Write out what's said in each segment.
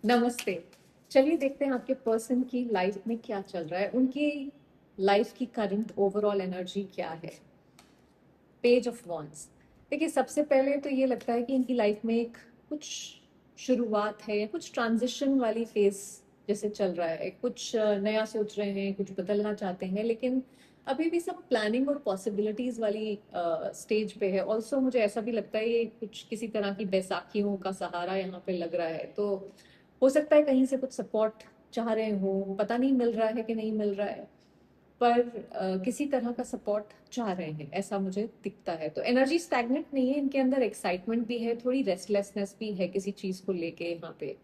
नमस्ते। चलिए देखते हैं आपके पर्सन की लाइफ में क्या चल रहा है, उनकी लाइफ की करंट ओवरऑल एनर्जी क्या है। Page of wands. देखिए, सबसे पहले तो ये लगता है कि इनकी लाइफ में एक कुछ शुरुआत है या कुछ ट्रांजिशन वाली फेज जैसे चल रहा है। कुछ नया सोच रहे हैं, कुछ बदलना चाहते हैं, लेकिन अभी भी सब प्लानिंग और पॉसिबिलिटीज वाली स्टेज पे है। ऑल्सो मुझे ऐसा भी लगता है ये कुछ किसी तरह की बैसाखियों का सहारा यहाँ पे लग रहा है। तो हो सकता है कहीं से कुछ सपोर्ट चाह रहे हो, पता नहीं मिल रहा है कि नहीं मिल रहा है, पर किसी तरह का सपोर्ट चाह रहे हैं, ऐसा मुझे दिखता है। तो एनर्जी स्टैग्नेंट नहीं है, इनके अंदर एक्साइटमेंट भी है, थोड़ी रेस्टलेसनेस भी है किसी चीज को लेके यहाँ पे।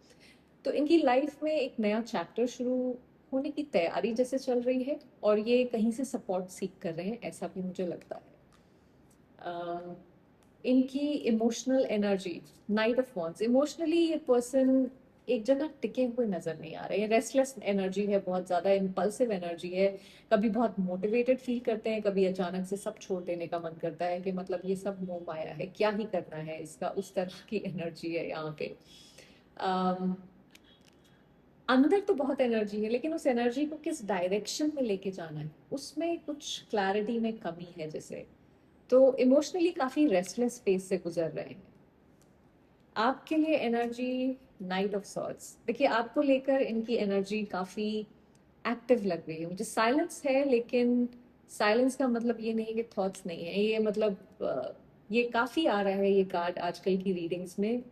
तो इनकी लाइफ में एक नया चैप्टर शुरू होने की तैयारी जैसे चल रही है, और ये कहीं से सपोर्ट सीख कर रहे हैं, ऐसा भी मुझे लगता है। इनकी emotional energy, night of wands. Emotionally ये पर्सन एक जगह टिके हुए नजर नहीं आ रहे हैं। रेस्टलेस एनर्जी है, बहुत ज्यादा इम्पल्सिव एनर्जी है। कभी बहुत मोटिवेटेड फील करते हैं, कभी अचानक से सब छोड़ देने का मन करता है कि मतलब ये सब मोह माया है, क्या ही करना है इसका, उस तरह की एनर्जी है यहाँ पे। अम, अंदर तो बहुत एनर्जी है, लेकिन उस एनर्जी को किस डायरेक्शन में लेके जाना है, उसमें कुछ क्लैरिटी में कमी है जैसे। तो इमोशनली काफी रेस्टलेस फेज से गुजर रहे हैं। आपके लिए एनर्जी नाइट ऑफ सॉर्ट्स। देखिए, आपको लेकर इनकी एनर्जी काफी एक्टिव लग रही है मुझे। साइलेंस है, लेकिन साइलेंस का मतलब ये नहीं कि थॉट्स नहीं है। ये मतलब ये काफी आ रहा है ये कार्ड आजकल की रीडिंग्स में।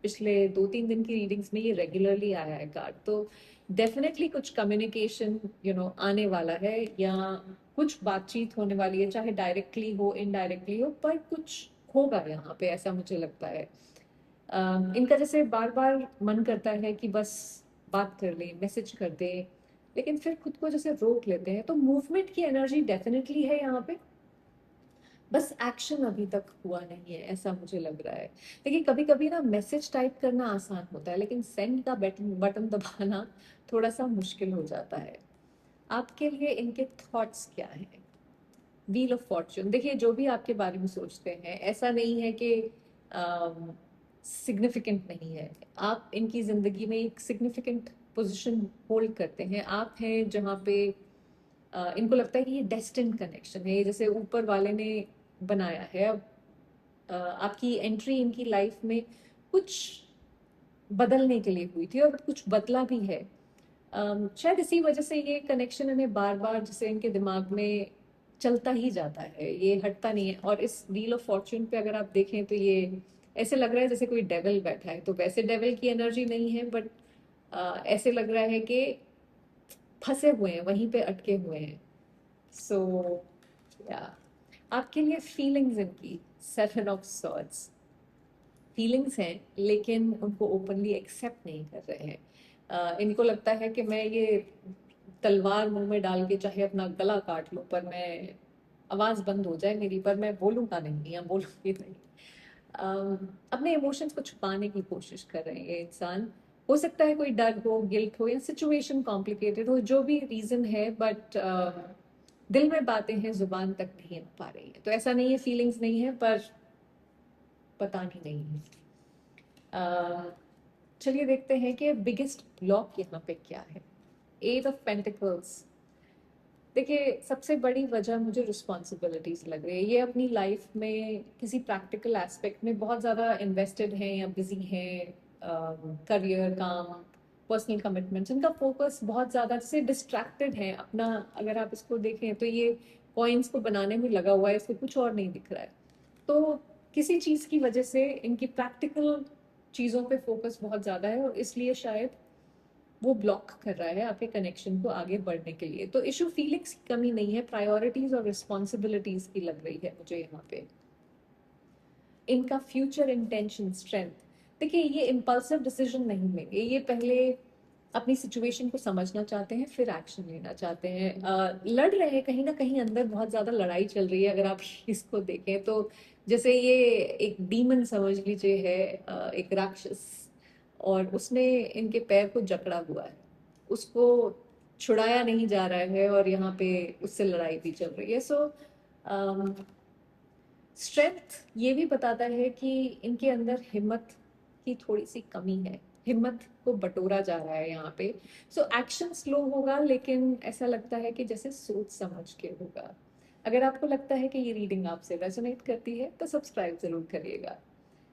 पिछले 2-3 दिन की रीडिंग्स में ये रेगुलरली आया है कार्ड। तो डेफिनेटली कुछ कम्युनिकेशन आने वाला है, या कुछ बातचीत होने वाली है, चाहे डायरेक्टली हो इनडायरेक्टली हो, पर कुछ होगा यहाँ पे, ऐसा मुझे लगता है। इनका जैसे बार बार मन करता है कि बस बात कर ले, मैसेज कर दे, लेकिन फिर खुद को जैसे रोक लेते हैं। तो मूवमेंट की एनर्जी डेफिनेटली है यहाँ पे, बस एक्शन अभी तक हुआ नहीं है, ऐसा मुझे लग रहा है। देखिए, कभी कभी ना मैसेज टाइप करना आसान होता है, लेकिन सेंड का बटन बटन दबाना थोड़ा सा मुश्किल हो जाता है। आपके लिए इनके थॉट्स क्या है। Wheel of Fortune. देखिए, जो भी आपके बारे में सोचते हैं, ऐसा नहीं है कि सिग्निफिकेंट नहीं है। आप इनकी जिंदगी में एक सिग्निफिकेंट पोजीशन होल्ड करते हैं। आप हैं जहाँ पे इनको लगता है कि ये डेस्टिन्ड कनेक्शन है, ये जैसे ऊपर वाले ने बनाया है। अब आपकी एंट्री इनकी लाइफ में कुछ बदलने के लिए हुई थी, और कुछ बदला भी है। शायद इसी वजह से ये कनेक्शन इन्हें बार बार जैसे इनके दिमाग में चलता ही जाता है, ये हटता नहीं है। और इस व्हील ऑफ फॉर्च्यून पे अगर आप देखें तो ये ऐसे लग रहा है जैसे कोई डेविल बैठा है। तो वैसे डेविल की एनर्जी नहीं है, बट ऐसे लग रहा है कि फंसे हुए हैं, वहीं पे अटके हुए हैं। सो या आपके लिए फीलिंग्स इनकी सेवन ऑफ सॉर्ड्स। फीलिंग्स हैं, लेकिन उनको ओपनली एक्सेप्ट नहीं कर रहे हैं। इनको लगता है कि मैं ये तलवार मुंह में डाल के चाहे अपना गला काट लूं, पर मैं आवाज बंद हो जाए मेरी, पर मैं बोलूंगा नहीं या बोलूंगी नहीं। अपने इमोशंस को छुपाने की कोशिश कर रहे हैं ये इंसान। हो सकता है कोई डर हो, गिल्ट हो, या सिचुएशन कॉम्प्लिकेटेड हो, जो भी रीजन है, बट दिल में बातें हैं, जुबान तक नहीं आ पा रही है। तो ऐसा नहीं है फीलिंग्स नहीं है, पर पता नहीं है। अह, चलिए देखते हैं कि बिगेस्ट ब्लॉक यहाँ पे क्या है। Eight of pentacles. देखिए, सबसे बड़ी वजह मुझे रिस्पॉन्सिबिलिटीज लग रही है। ये अपनी लाइफ में किसी प्रैक्टिकल एस्पेक्ट में बहुत ज़्यादा इन्वेस्टेड हैं या बिजी हैं। करियर, काम, पर्सनल कमिटमेंट्स, इनका फोकस बहुत ज़्यादा से डिस्ट्रैक्टेड है अपना। अगर आप इसको देखें तो ये कॉइन्स को बनाने में लगा हुआ है, इसको कुछ और नहीं दिख रहा है। तो किसी चीज़ की वजह से इनकी प्रैक्टिकल चीज़ों पे फोकस बहुत ज़्यादा है, और इसलिए शायद वो ब्लॉक कर रहा है आपके कनेक्शन को आगे बढ़ने के लिए। तो इशू फीलिंग्स की कमी नहीं है, प्रायोरिटीज और रिस्पॉन्सिबिलिटीज की लग रही है मुझे यहाँ पे। इनका फ्यूचर इंटेंशन, स्ट्रेंथ। देखिए, ये इम्पल्सिव डिसीजन नहीं लेंगे। ये पहले अपनी सिचुएशन को समझना चाहते हैं, फिर एक्शन लेना चाहते हैं। लड़ रहे हैं कहीं ना कहीं, अंदर बहुत ज्यादा लड़ाई चल रही है। अगर आप इसको देखें तो जैसे ये एक डीमन समझ लीजिए है, एक राक्षस, और उसने इनके पैर को जकड़ा हुआ है। उसको छुड़ाया नहीं जा रहा है, और यहाँ पे उससे लड़ाई भी चल रही है। सो स्ट्रेंथ ये भी बताता है कि इनके अंदर हिम्मत की थोड़ी सी कमी है। हिम्मत को बटोरा जा रहा है यहाँ पे। सो एक्शन स्लो होगा, लेकिन ऐसा लगता है कि जैसे सोच समझ के होगा। अगर आपको लगता है कि ये रीडिंग आपसे रेजोनेट करती है तो सब्सक्राइब जरूर करिएगा।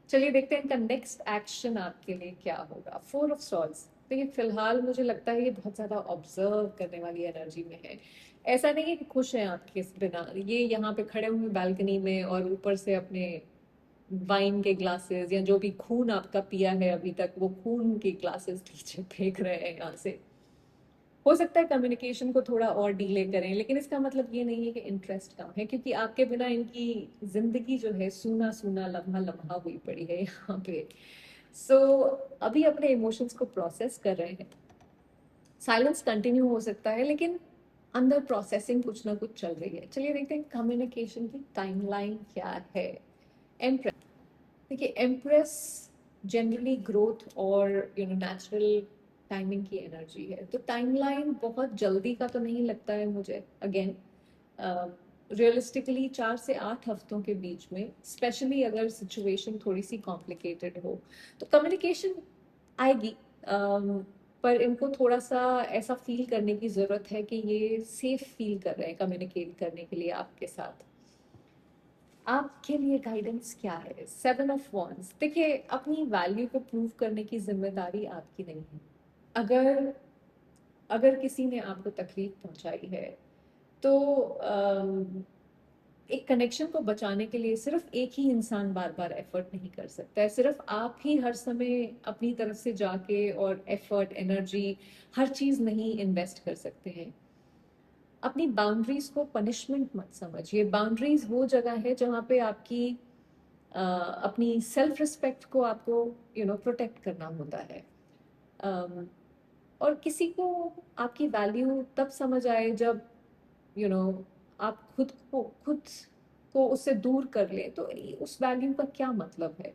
चलिए देखते हैं इनका नेक्स्ट एक्शन आपके लिए क्या होगा। फोर ऑफ सॉर्ड्स, देखिए फिलहाल मुझे लगता है ये बहुत ज्यादा ऑब्जर्व करने वाली एनर्जी में है। ऐसा नहीं है कि खुश हैं आपके बिना, ये यहाँ पे खड़े हुए बालकनी में और ऊपर से अपने वाइन के ग्लासेस या जो भी खून आपका पिया है अभी तक, वो खून के ग्लासेस नीचे फेंक रहे हैं यहाँ से। हो सकता है कम्युनिकेशन को थोड़ा और डीले करें, लेकिन इसका मतलब ये नहीं है कि इंटरेस्ट कम है, क्योंकि आपके बिना इनकी जिंदगी जो है सूना सूना लम्हा लम्हा हुई पड़ी है यहाँ पे। सो अभी अपने इमोशंस को प्रोसेस कर रहे हैं। साइलेंस कंटिन्यू हो सकता है, लेकिन अंदर प्रोसेसिंग कुछ ना कुछ चल रही है। चलिए देखते हैं कम्युनिकेशन की टाइमलाइन क्या है। एम्प्रेस, देखिए एम्प्रेस जनरली ग्रोथ और नेचुरल टाइमिंग की एनर्जी है, तो टाइमलाइन बहुत जल्दी का तो नहीं लगता है मुझे। अगेन रियलिस्टिकली 4 से 8 हफ्तों के बीच में, स्पेशली अगर सिचुएशन थोड़ी सी कॉम्प्लिकेटेड हो तो कम्युनिकेशन आएगी। पर इनको थोड़ा सा ऐसा फील करने की ज़रूरत है कि ये सेफ फील कर रहे हैं कम्युनिकेट करने के लिए आपके साथ। आपके लिए गाइडेंस क्या है। 7 ऑफ वॉन्ड्स, देखिए अपनी वैल्यू को प्रूव करने की जिम्मेदारी आपकी नहीं है। अगर अगर किसी ने आपको तकलीफ पहुंचाई है तो एक कनेक्शन को बचाने के लिए सिर्फ एक ही इंसान बार बार एफर्ट नहीं कर सकता है। सिर्फ आप ही हर समय अपनी तरफ से जाके और एफर्ट एनर्जी हर चीज नहीं इन्वेस्ट कर सकते हैं। अपनी बाउंड्रीज को पनिशमेंट मत समझिए। बाउंड्रीज वो जगह है जहाँ पे आपकी अपनी सेल्फ रिस्पेक्ट को आपको प्रोटेक्ट करना होता है। अम, और किसी को आपकी वैल्यू तब समझ आए जब यू नो आप खुद को उससे दूर कर ले, तो उस वैल्यू का क्या मतलब है।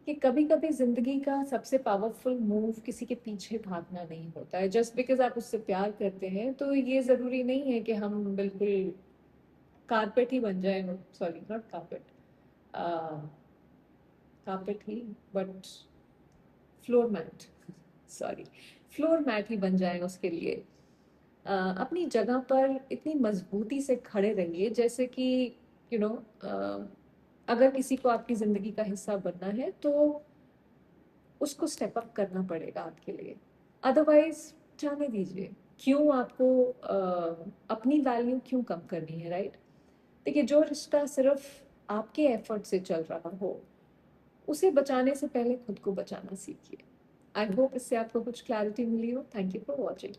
कि कभी कभी जिंदगी का सबसे पावरफुल मूव किसी के पीछे भागना नहीं होता है। जस्ट बिकॉज आप उससे प्यार करते हैं तो ये जरूरी नहीं है कि हम बिल्कुल कारपेट ही बन जाए। सॉरी, नॉट कारपेट, कारपेट ही, but floor mat, sorry, floor mat ही बन जाए उसके लिए। अपनी जगह पर इतनी मजबूती से खड़े रहिए जैसे कि यू नो अगर किसी को आपकी जिंदगी का हिस्सा बनना है तो उसको स्टेप अप करना पड़ेगा आपके लिए। अदरवाइज जाने दीजिए। क्यों आपको अपनी वैल्यू क्यों कम करनी है, राइट। देखिए जो रिश्ता सिर्फ आपके एफर्ट से चल रहा हो, उसे बचाने से पहले खुद को बचाना सीखिए। आई होप इससे आपको कुछ क्लैरिटी मिली हो। Thank you for watching.